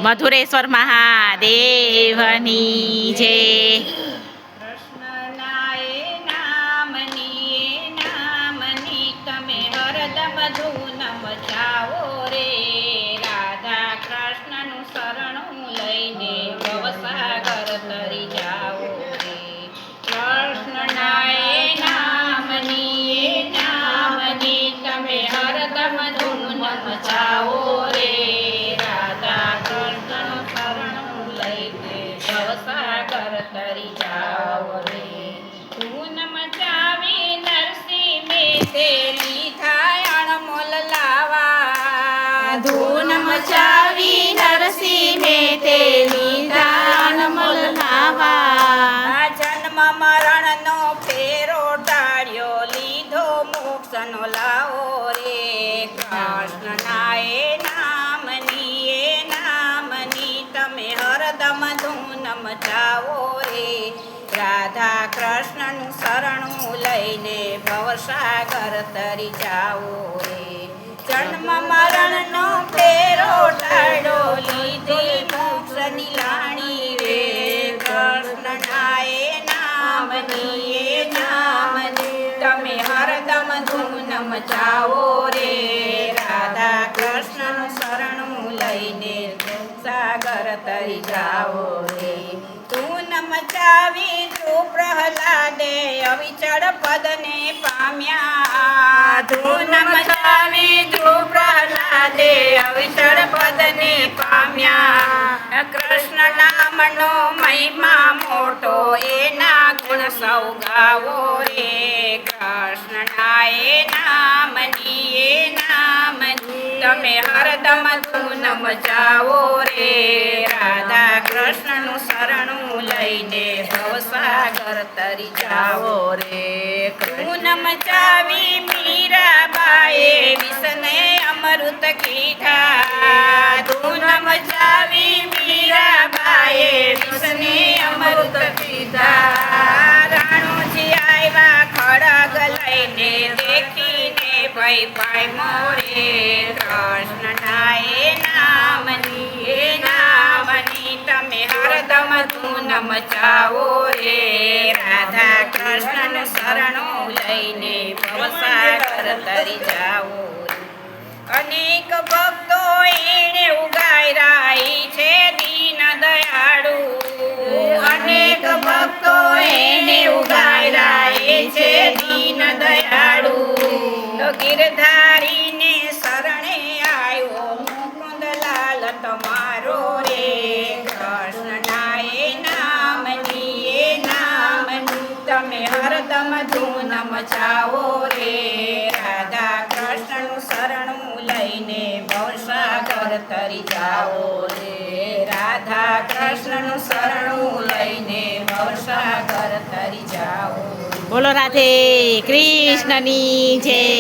મથુરેશ્વર મહાદેવની જય. કૃષ્ણના એ નામની તમે હરદમ ધૂન મચાવો રે. રાધા કૃષ્ણનું શરણું લઈને ભવસાગર તરી જાઓ રે. કૃષ્ણના એ નામની તમે હરદમ ધૂન મચાવો રે. રાધા કૃષ્ણનું શરણું લઈને ભવસાગર તરી જાઓ રે. ધૂન મચાવી નરસિંહ મેતે લીધા અણમોલ લાવા. ધૂન મચાવી નરસિંહ મેતે લીધા અણમોલ લાવા. જન્મ મરણનો ફેરો ટાળ્યો લીધો મોક્ષનો લાવો રે. કૃષ્ણના એ નામની તમે હરદમ ધૂન મચાવો રે. રાધા કૃષ્ણનું શરણું લઈને ભવસાગર તરી જાઓ રે. જન્મ મરણનો ફેરો ટાળ્યો લીધી મોક્ષની લાણી રે. કૃષ્ણના એ નામની તમે હરદમ ધૂન મચાવો રે. રાધા કૃષ્ણનું શરણું લઈને સાગર તરી જાઓ રે. ધૂન મચાવી જો પ્રહલાદે અવિચળ પદને પામ્યા. ધૂન મચાવી જો પ્રહલાદે અવિચળ પદને પામ્યા. કૃષ્ણ નામનો મહિમા મોટો એના ગુણ સૌ ગાવો રે. કૃષ્ણના એ નામની તમે હરદમ ધૂન મચાવો રે. રાધા કૃષ્ણનું શરણું લઈને ભવસાગર તરી જાઓ રે. ધૂન મચાવી મીરાબાએ વિષને અમૃત કીધા. ધૂન મચાવી મીરાબાએ વિષને અમૃત કીધા. રાણુજી આવ્યા ખડગ લઈને દેખીને ભય પામ્યો રે. કૃષ્ણના એ નામની તમે હરદમ ધૂન મચાવો રે. રાધા કૃષ્ણનું શરણું લઈને ભવસાગર તરી જાઓ રે. અનેક ભક્તો એણે ઉગાર્યા છે દીન દયાળુ. અનેક ભક્તો એને ઉગાર્યા છે દીન દયાળુ. ગિરધારીને શરણે આવ્યો મુકુંદલાલ તમારો રે. કૃષ્ણના એ નામની તમે હરદમ ધૂન મચાવો રે. રાધા કૃષ્ણનું શરણું લઈને ભવસાગર તરી જાઓ રે. રાધા કૃષ્ણનું શરણું લઈને ભવસાગર તરી જાઓ. બોલો રાધે કૃષ્ણની જય.